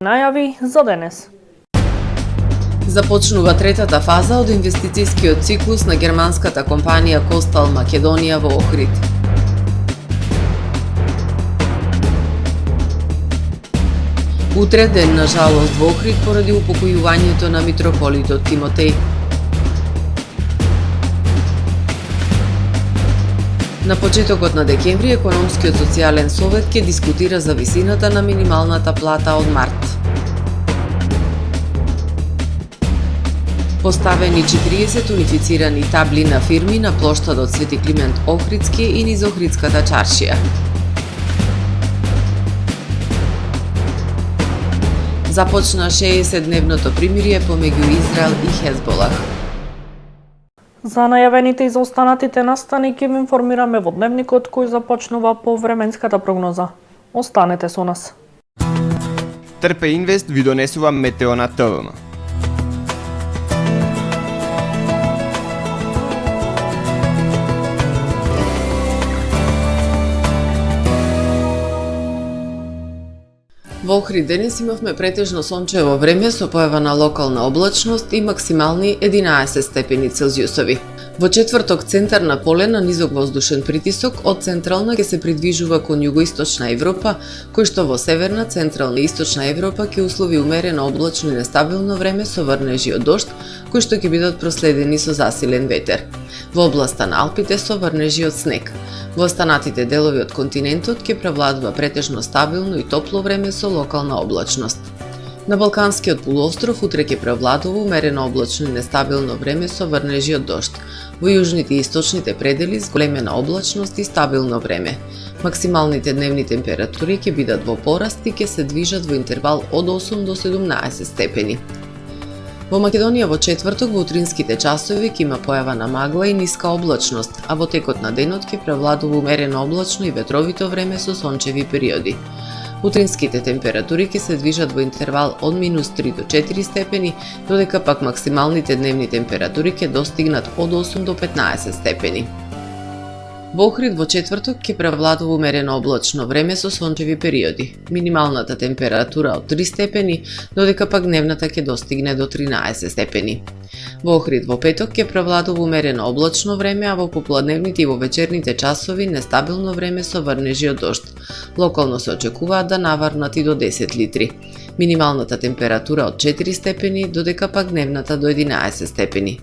Најави за денес. Започнува третата фаза од инвестицијскиот циклус на германската компанија Костал Македонија во Охрид. Утре ден на жалост во Охрид поради упокојувањето на митрополитот Тимотеј. На почетокот на декември Економскиот социјален совет ќе дискутира за висината на минималната плата од март. Поставени 40 унифицирани табли на фирми на плоштадот Свети Климент Охридски и низ Охридската чаршија. Започна 60-дневното примирие помеѓу Израел и Хезболах. За најавените и за останатите настани ќе ви информираме во дневникот кој започнува по временската прогноза. Останете со нас. Трпе Инвест ви донесува Метео на ТВМ. Во Охрид денес имавме претежно сончево време со појава на локална облачност и максимални 11 степени Целзиусови. Во четврток центар на поле на низок воздушен притисок од централна ќе се придвижува кон југоисточна Европа, кој што во северна, централна и источна Европа ќе услови умерено облачно и нестабилно време со врнежи од дожд, кои што ќе бидат проследени со засилен ветер. Во областа на Алпите со врнежи од снег. Во останатите делови од континентот ќе превладува претежно стабилно и топло време со локална облачност. На Балканскиот полуостров утре ќе превладува умерено облачно и нестабилно време со врнежи од дожд. Во јужните и источните предели зголемена облачност и стабилно време. Максималните дневни температури ќе бидат во пораст и ќе се движат во интервал од 8 до 17 степени. Во Македонија во четврток во утринските часови ќе има појава на магла и ниска облачност, а во текот на денот ќе превладува умерено облачно и ветровито време со сончеви периоди. Утринските температури ќе се движат во интервал од -3 до 4 степени, додека пак максималните дневни температури ќе достигнат од 8 до 15 степени. Во Охрид во четврток ќе превладува умерено облачно време со сончеви периоди. Минималната температура од 3 степени, додека пак дневната ќе достигне до 13 степени. Во Охрид во петок ќе превладува умерено облачно време, а во попладневните и во вечерните часови нестабилно време со врнежи од дожд. Локално се очекуваат да наврнат и до 10 литри. Минималната температура од 4 степени, додека пак дневната до 11 степени.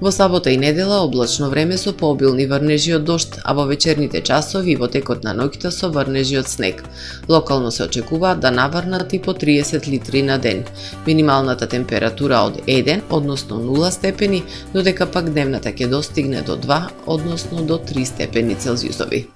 Во сабота и недела облачно време со пообилни врнежи од дожд, а во вечерните часови и во текот на ноќта со врнежи од снег. Локално се очекуваат да наврнат и по 30 литри на ден. Минималната температура од 1, односно 0 степени, додека пак дневната ќе достигне до 2, односно до 3 степени Целзиусови.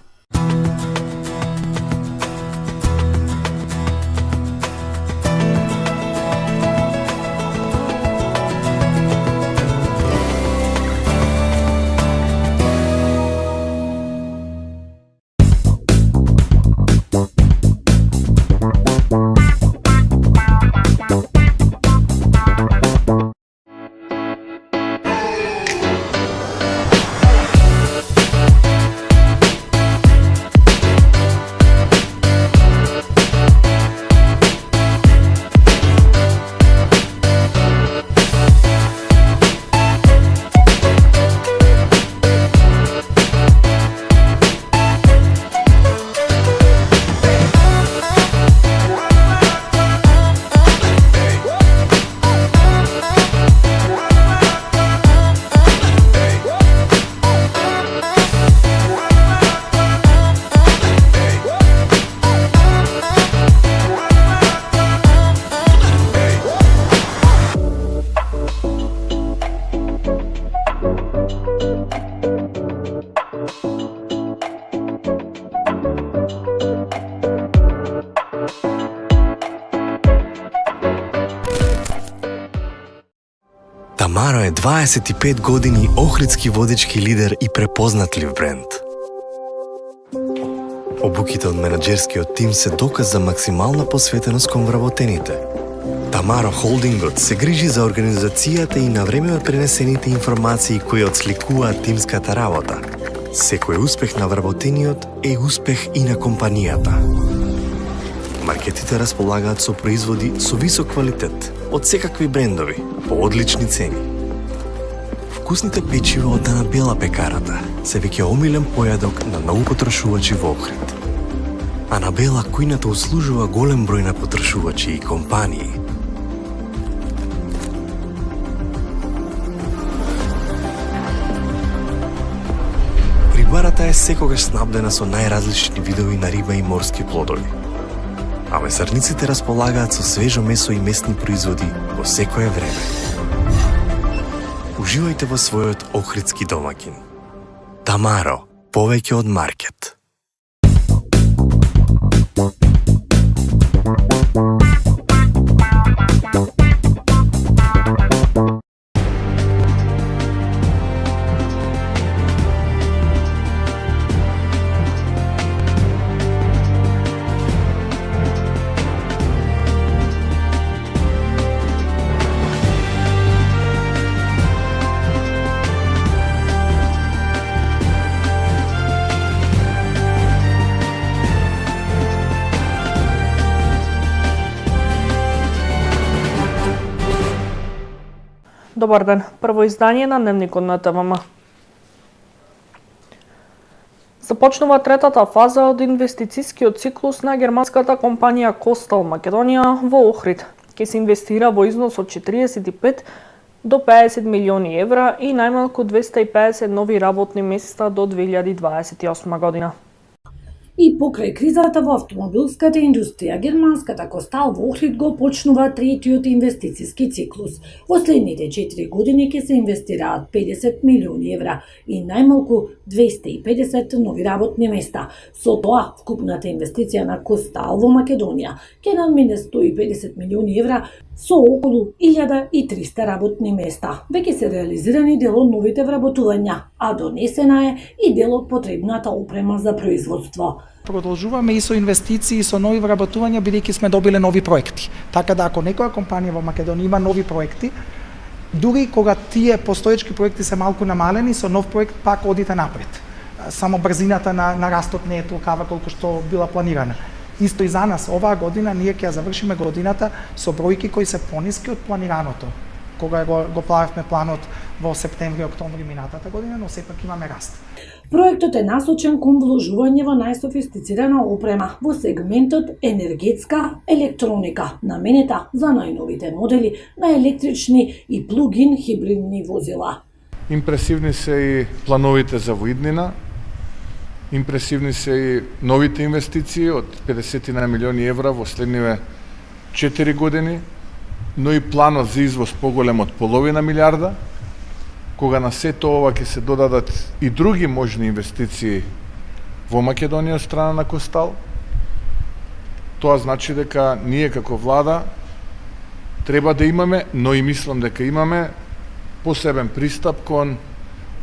Тамаро е 25 години охридски водички лидер и препознатлив бренд. Обуките од менаџерскиот тим се доказ за максимална посветеност кон вработените. Тамаро Холдингот се грижи за организацијата и на време пренесените информации кои отсликуваат тимската работа. Секој успех на вработениот е успех и на компанијата. маркетите располагаат со производи со висок квалитет, од секакви брендови, по одлични цени. Вкусните печива од Дана Бела пекарата се веќе омилен појадок на многу потрошувачи во Охрид. Анабела кујната услужува голем број на потрошувачи и компании. Рибарата е секогаш снабдена со најразлични видови на риба и морски плодови. А месарниците располагаат со свежо месо и месни производи во секое време. Уживајте во својот охридски домакин. Тамаро, повеќе од маркет. Добар ден, прво издание на Дневникот на ТВМ. Започнува третата фаза од инвестицискиот циклус на германската компанија Костал Македонија во Охрид. Ке се инвестира во износ од 45 до 50 милиони евра и најмалку 250 нови работни места до 2028 година. И покрај кризата во автомобилската индустрија, германската Костал во Охрид го почнува третиот инвестициски циклус. Во следните 4 години ќе се инвестираат 50 милиони евра и најмалку 250 нови работни места. Со тоа, вкупната инвестиција на Костал во Македонија ќе надмине 150 милиони евра со околу 1300 работни места. Веќе се реализирани дел од новите вработувања, а донесена е и дел од потребната опрема за производство. Продолжуваме и со инвестиции, и со нови вработувања, бидејќи сме добиле нови проекти. Така да ако некоја компанија во Македонија има нови проекти, дури кога тие постоечки проекти се малку намалени, со нов проект пак одите напред. Само брзината на растот не е толкава колку што била планирана. Исто и за нас, оваа година ние ќе завршиме годината со бројки кои се пониски од планираното. Кога го правевме планот во септември, октомври минатата година, но сепак имаме раст. Проектот е насочен кон вложување во најсофистицирана опрема во сегментот енергетска електроника, наменета за најновите модели на електрични и плугин хибридни возила. Импресивни се и плановите за воиднина, импресивни се и новите инвестиции од 50 на милиони евра во следниве 4 години, но и планот за извоз поголем од половина милиарда, кога на сето ова ќе се додадат и други можни инвестиции во Македонија од страна на Костал. Тоа значи дека ние како влада треба да имаме, но и мислам дека имаме посебен пристап кон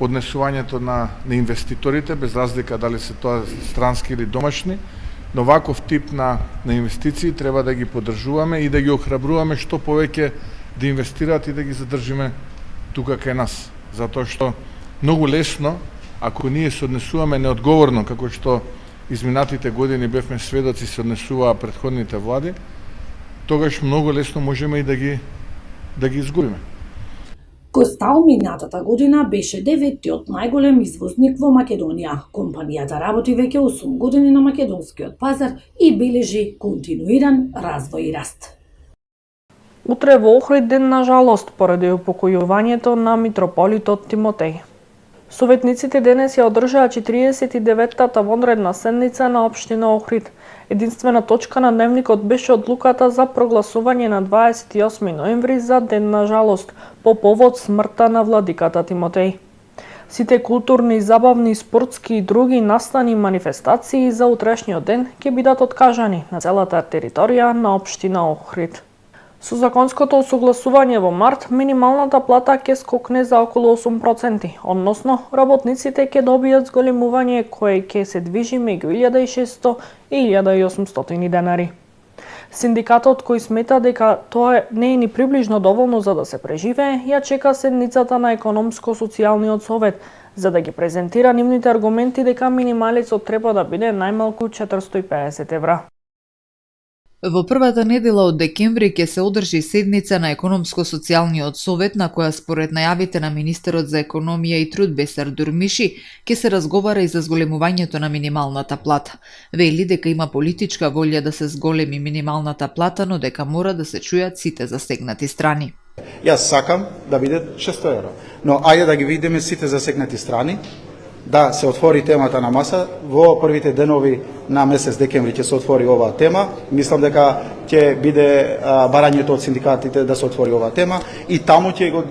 однесувањето на инвеститорите, без разлика дали се тоа странски или домашни, но ваков тип на инвестиции треба да ги поддржуваме и да ги охрабруваме што повеќе да инвестираат и да ги задржиме тука кај нас. Затоа што многу лесно, ако ние се однесуваме неодговорно, како што изминатите години бевме сведоци се однесуваа претходните влади, тогаш многу лесно можеме и да ги изгубиме. Костал минатата година беше деветиот најголем извозник во Македонија. Компанијата работи веќе 8 години на македонскиот пазар и бележи континуиран развој и раст. Утре во Охрид ден на жалост поради упокојувањето на митрополитот Тимотеј. Советниците денес ја одржаа 49-та вонредна седница на општина Охрид. Единствена точка на дневникот беше одлуката за прогласување на 28 ноември за ден на жалост по повод смртта на владиката Тимотеј. Сите културни, забавни, спортски и други настани и манифестации за утрешниот ден ќе бидат откажани на целата територија на општина Охрид. Со законското осогласување во март, минималната плата ќе скокне за околу 8%, односно работниците ќе добијат зголемување кое ќе се движи меѓу 1600 и 1800 денари. Синдикатот, кој смета дека тоа не е ни приближно доволно за да се преживее, ја чека седницата на економско-социјалниот совет, за да ги презентира нивните аргументи дека минималецот треба да биде најмалку 450 евра. Во првата недела од декември ќе се одржи седница на Економско-социјалниот совет на која според најавите на министерот за економија и труд Бесар Дурмиши ќе се разговара и за зголемувањето на минималната плата. Вели дека има политичка волја да се зголеми минималната плата, но дека мора да се чујат сите засегнати страни. Јас сакам да биде 600 евро, но ајде да ги видиме сите засегнати страни, да се отвори темата на маса. Во првите денови на месец декември ќе се отвори оваа тема. Мислам дека ќе биде барањето од синдикатите да се отвори оваа тема и таму ќе го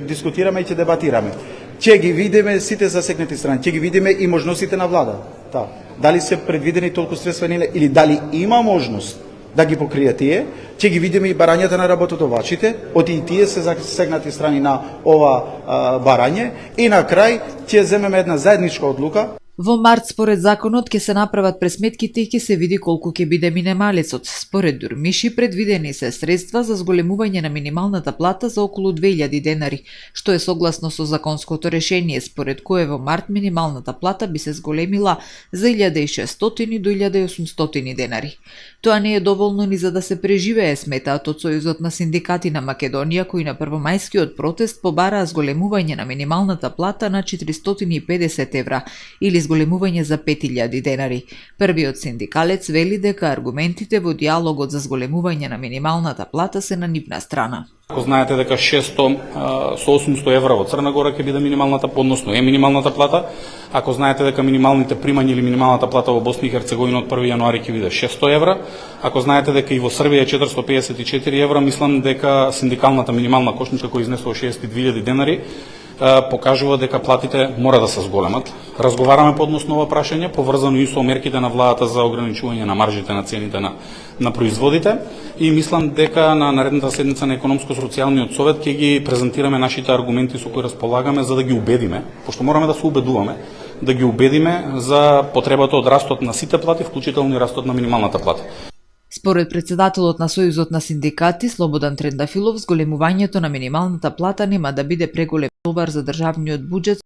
дискутираме и ќе дебатираме. Ќе ги видиме сите засегнати страни, ќе ги видиме и можностите на влада. Дали се предвидени толку средства или дали има можност да ги покрие тие, ќе ги видиме и барањата на работодавачите, од и тие се засегнати страни на ова барање и на крај ќе земеме една заедничка одлука. Во март, според законот, ќе се направат пресметките и ќе се види колку ќе биде минималецот. Според Дурмиши, предвидени се средства за зголемување на минималната плата за околу 2000 денари, што е согласно со законското решение, според кое во март минималната плата би се зголемила за 1600 до 1800 денари. Тоа не е доволно ни за да се преживее, сметаат од Сојузот на синдикати на Македонија, кои на првомајскиот протест побараа зголемување на минималната плата на 450 евра или зголемување за 5000 денари. Првиот синдикалец вели дека аргументите во диалогот за зголемување на минималната плата се на нивна страна. Ако знаете дека 600 со 800 евра во Црна Гора ќе биде минималната, односно е минималната плата, ако знаете дека минималните примања или минималната плата во Босна и Херцеговина од 1 јануари ќе биде 600 евра, ако знаете дека и во Србија е 454 евра, мислам дека синдикалната минимална кошничка која изнесува 62.000 денари, покажува дека платите мора да се зголемат. Разговараме по однос на ова прашање, поврзано и со мерките на владата за ограничување на маржите на цените на производите и мислам дека на наредната седница на Економско-социјалниот совет ќе ги презентираме нашите аргументи со кои разполагаме за да ги убедиме, пошто мораме да се убедуваме, да ги убедиме за потребата од растот на сите плати, вклучително и растот на минималната плата. Според председателот на Сојузот на синдикати Слободан Трендафилов, зголемувањето на минималната плата нема да биде преголем товар за државниот буџет.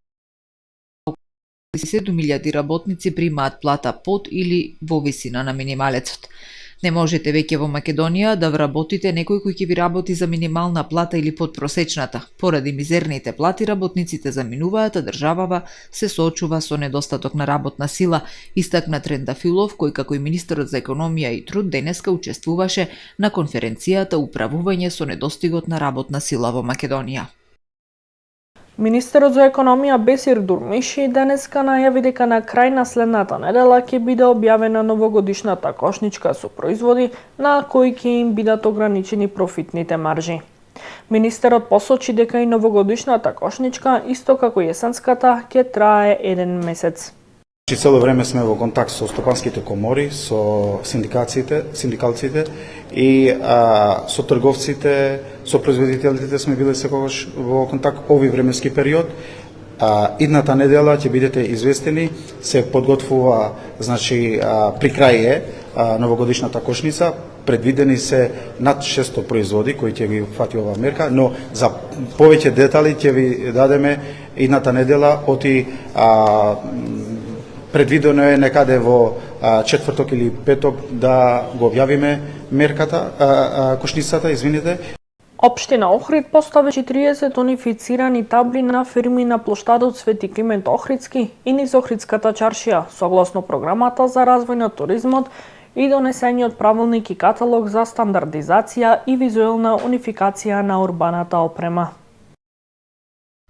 7.000 работници примаат плата под или во висина на минималецот. Не можете веќе во Македонија да вработите некој кој ќе ви работи за минимална плата или подпросечната. Поради мизерните плати работниците заминуваат, а државава се соочува со недостаток на работна сила, истакна Трендафилов, кој како и министерот за економија и труд денеска учествуваше на конференцијата Управување со недостигот на работна сила во Македонија. Министерот за економија Бесир Дурмиши денеска најави дека на крај на следната недела ќе биде објавена новогодишната кошничка со производи на кои ќе им бидат ограничени профитните маржи. Министерот посочи дека и новогодишната кошничка, исто како и есенската, ќе трае 1 месец. Цело време сме во контакт со стопанските комори, со синдикалците и со трговците, со производителите сме биле секогаш во контакт овој временски период. Идната недела ќе бидете известени, се подготвува, значи при крај е новогодишната кошница, предвидени се над 600 производи кои ќе ги фати оваа мерка, но за повеќе детали ќе ви дадеме идната недела, оти предвидено е некаде во четврток или петок да го објавиме мерката, кошницата, извините. Општина Охрид постави 30 унифицирани табли на фирми на плоштадот Свети Климент Охридски и низ Охридската чаршија, согласно програмата за развој на туризмот и донесениот правилник и каталог за стандардизација и визуелна унификација на урбаната опрема.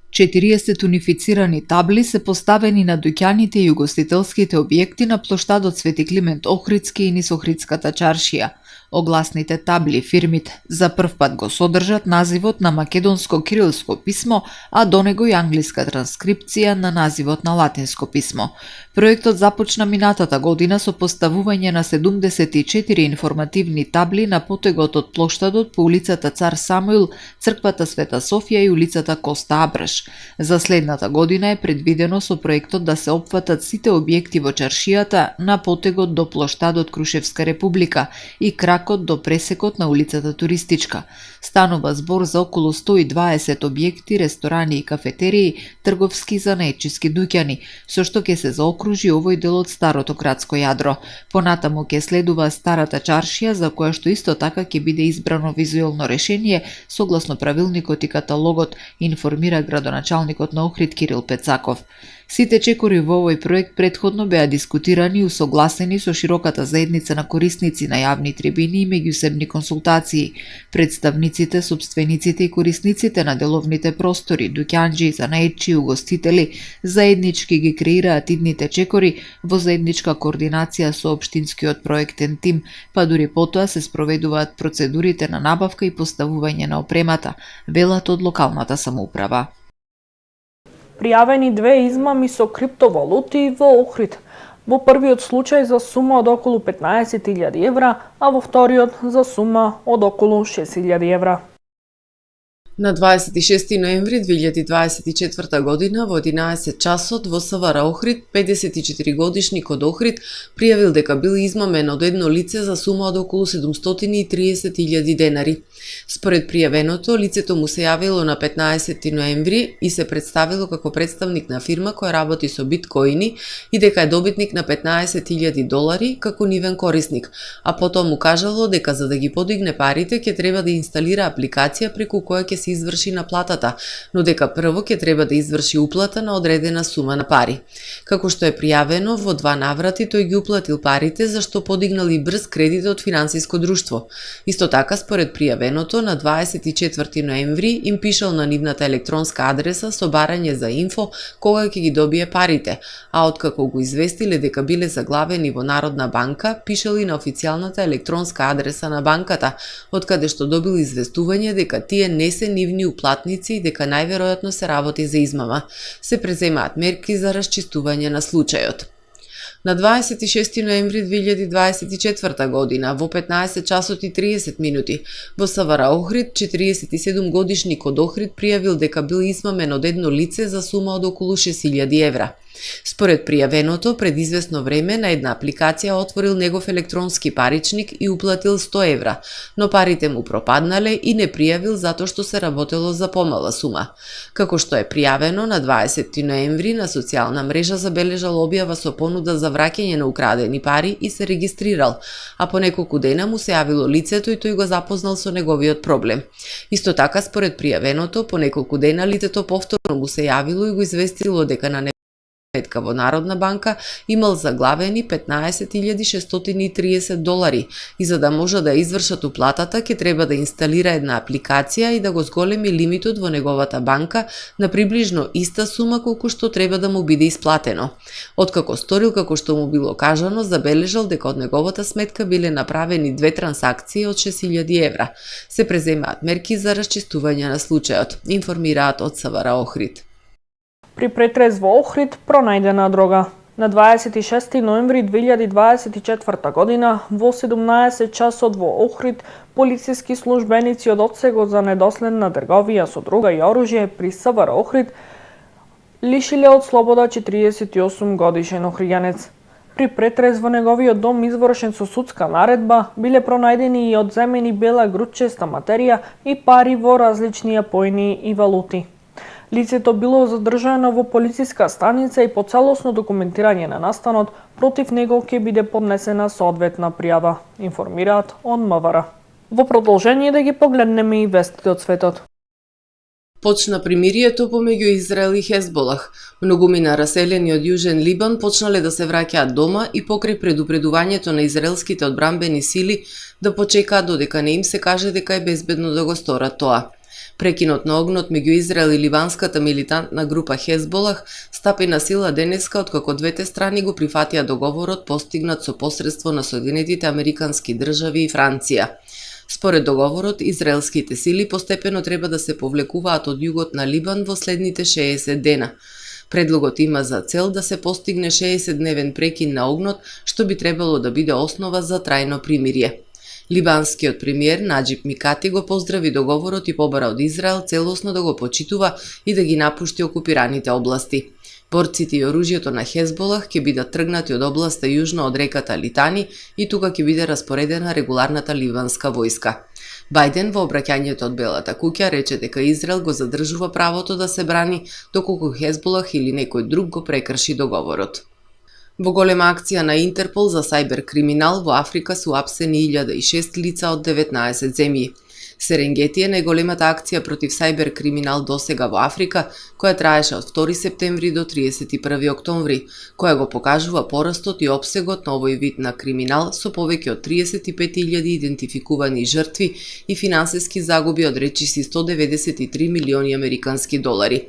40 унифицирани табли се поставени на дуќаните и угостителските објекти на плоштадот Свети Климент Охридски и низ Охридската чаршија. Огласните табли фирмите за прв пат го содржат називот на македонско кирилско писмо, а до него и англиска транскрипција на називот на латинско писмо. Проектот започна минатата година со поставување на 74 информативни табли на потегот од плоштадот по улицата Цар Самуил, црквата Света Софија и улицата Коста Абраш. За следната година е предвидено со проектот да се опфатат сите објекти во чаршијата на потегот до плоштадот Крушевска република и крак кракот до пресекот на улицата Туристичка. Станува збор за околу 120 објекти, ресторани и кафетерии, трговски и занаетчиски дуќани, со што ќе се заокружи овој дел од старото градско јадро. Понатаму ќе следува старата чаршија, за која што исто така ќе биде избрано визуелно решение согласно правилникот и каталогот, информира градоначалникот на Охрид Кирил Пецаков. Сите чекори во овој проект претходно беа дискутирани и усогласени со широката заедница на корисници на јавни трибини и меѓусебни консултации. Представниците, собствениците и корисниците на деловните простори, дуќанџи, занаетчи и угостители заеднички ги креираат идните чекори во заедничка координација со општинскиот проектен тим, па дури потоа се спроведуваат процедурите на набавка и поставување на опремата, велат од локалната самоуправа. Пријавени 2 измами со криптовалути во Охрид. Во првиот случај за сума од околу 15.000 евра, а во вториот за сума од околу 6.000 евра. На 26 ноември 2024 година во 11 часот во СВР Охрид 54 годишник од Охрид пријавил дека бил измамен од едно лице за сума од околу 730.000 денари. Според пријавеното, лицето му се јавило на 15 ноември и се представило како представник на фирма која работи со биткоини и дека е добитник на 15.000 долари како нивен корисник, а потом му кажало дека за да ги подигне парите ќе треба да инсталира апликација преку која ќе се изврши наплатата, но дека прво ќе треба да изврши уплата на одредена сума на пари. Како што е пријавено, во 2 наврати тој ги уплатил парите за што подигнал и брз кредит од финансиско друштво. Исто така, според пријавеното, на 24 ноември им пишал на нивната електронска адреса со барање за инфо кога ќе ги добие парите, а откако го известиле дека биле заглавени во Народна банка, пишал и на официјалната електронска адреса на банката, од каде што добил известување дека тие не се нивни уплатници и дека најверојатно се работи за измама. Се преземаат мерки за расчистување на случајот. На 26 ноември 2024 година во 15 часот и 30 минути во СВР Охрид 47 годишник од Охрид пријавил дека бил измамен од едно лице за сума од околу 6.000 евра. Според пријавеното, пред известно време на една апликација отворил негов електронски паричник и уплатил 100 евра, но парите му пропаднале и не пријавил затоа што се работело за помала сума. Како што е пријавено, на 20 ноември на социјална мрежа забележал објава со понуда за враќање на украдени пари и се регистрирал, а по неколку дена му се јавило лицето и тој го запознал со неговиот проблем. Исто така, според пријавеното, по неколку дена лицето повторно му се јавило и го известило дека на сметка во Народна банка имал заглавени 15.630 долари и за да може да извршат уплатата ќе треба да инсталира една апликација и да го зголеми лимитот во неговата банка на приближно иста сума колку што треба да му биде исплатено. Откако сторил како што му било кажано, забележал дека од неговата сметка биле направени 2 трансакции од 6.000 евра. Се преземаат мерки за расчистување на случајот, информираат од СВР Охрид. При претрез во Охрид пронајдена дрога. На 26 ноември 2024 година во 17 часот во Охрид полициски службеници од одсегот за недоследна трговија со дрога и оружје при СВР Охрид лишиле од слобода 48 годишен охриѓанец. При претрез во неговиот дом извршен со судска наредба биле пронајдени и одземени бела грудчеста материја и пари во различни јапоини и валути. Лицето било задржано во полициска станица и по целосно документирање на настанот против него ќе биде поднесена соодветна пријава, информираат од МВР. Во продолжение да ги погледнеме и вестите од светот. Почна примирието помеѓу Израел и Хезболах. Многумина раселени од Јужен Либан почнале да се враќаат дома и покрај предупредувањето на израелските одбранбени сили да почекаат додека не им се каже дека е безбедно да го сторат тоа. Прекинот на огнот меѓу Израел и ливанската милитантна група Хезболах стапи на сила денеска откако двете страни го прифатија договорот постигнат со посредство на Соединетите Американски држави и Франција. Според договорот, израелските сили постепено треба да се повлекуваат од југот на Либан во следните 60 дена. Предлогот има за цел да се постигне 60-дневен прекин на огнот, што би требало да биде основа за трајно примирие. Либанскиот премиер Наџиб Микати го поздрави договорот и побара од Израел целосно да го почитува и да ги напушти окупираните области. Борците и оружјето на Хезболах ќе бидат тргнати од областа јужно од реката Литани и тука ќе биде распоредена регуларната ливанска војска. Бајден во обраќањето од Белата куќа рече дека Израел го задржува правото да се брани доколку Хезболах или некој друг го прекрши договорот. Во голема акција на Интерпол за сајбер криминал во Африка су апсени 1006 лица од 19 земји. Серенгети е најголемата акција против сајбер криминал досега во Африка, која траеше од 2 септември до 31 октомври, која го покажува порастот и опсегот на овој вид на криминал со повеќе од 35.000 идентификувани жртви и финансиски загуби од речиси 193 милиони американски долари.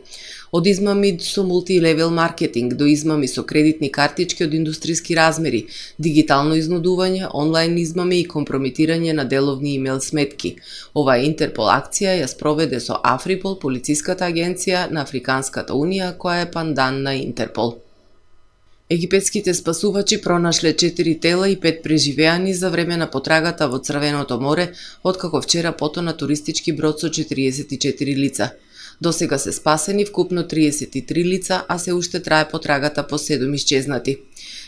Од измами со мултилевел маркетинг до измами со кредитни картички од индустријски размери, дигитално изнудување, онлайн измами и компрометирање на деловни имейл сметки. Оваа Интерпол акција ја спроведе со Африпол, полициската агенција на Африканската унија, која е пандан на Интерпол. Египетските спасувачи пронашле 4 тела и 5 преживеани за време на потрагата во Црвеното море, откако вчера потона туристички брод со 44 лица. Досега се спасени вкупно 33 лица, а се уште трае потрагата по 7 исчезнати.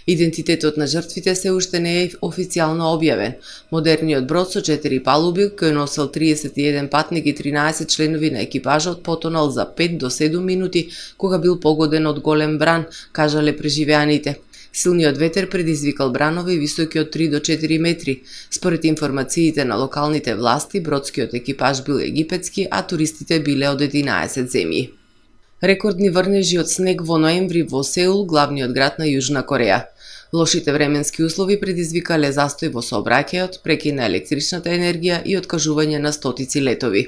Идентитетот на жртвите се уште не е официјално објавен. Модерниот брод со 4 палуби, кој носел 31 патник и 13 членови на екипажот, потонал за 5 до 7 минути, кога бил погоден од голем бран, кажале преживеаните. Силниот ветер предизвикал бранови високи од 3 до 4 метри. Според информациите на локалните власти, бродскиот екипаж бил египетски, а туристите биле од 11 земји. Рекордни врнежи од снег во ноември во Сеул, главниот град на Јужна Кореја. Лошите временски услови предизвикале застој во сообраќајот, прекина електричната енергија и откажување на стотици летови.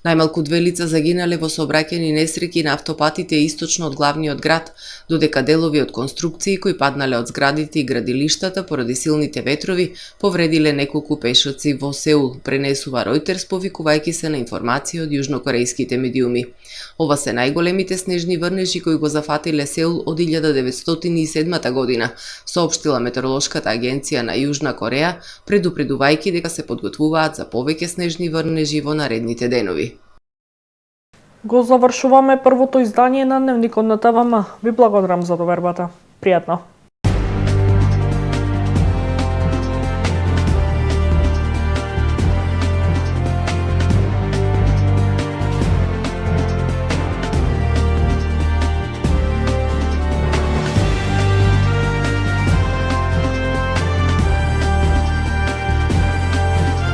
Најмалку 2 лица загинале во сообраќајни несреќи на автопатите источно од главниот град, додека делови од конструкции кои паднале од зградите и градилиштата поради силните ветрови повредиле неколку пешаци во Сеул, пренесува Reuters повикувајќи се на информации од јужнокорејските медиуми. Ова се најголемите снежни врнежи кои го зафатиле Сеул од 1907 година, соопштила метеоролошката агенција на Јужна Кореја, предупредувајќи дека се подготвуваат за повеќе снежни врнежи во наредните денови. Го завршуваме првото издание на Дневникот на ТВМ. Ви благодарам за довербата. Пријатно!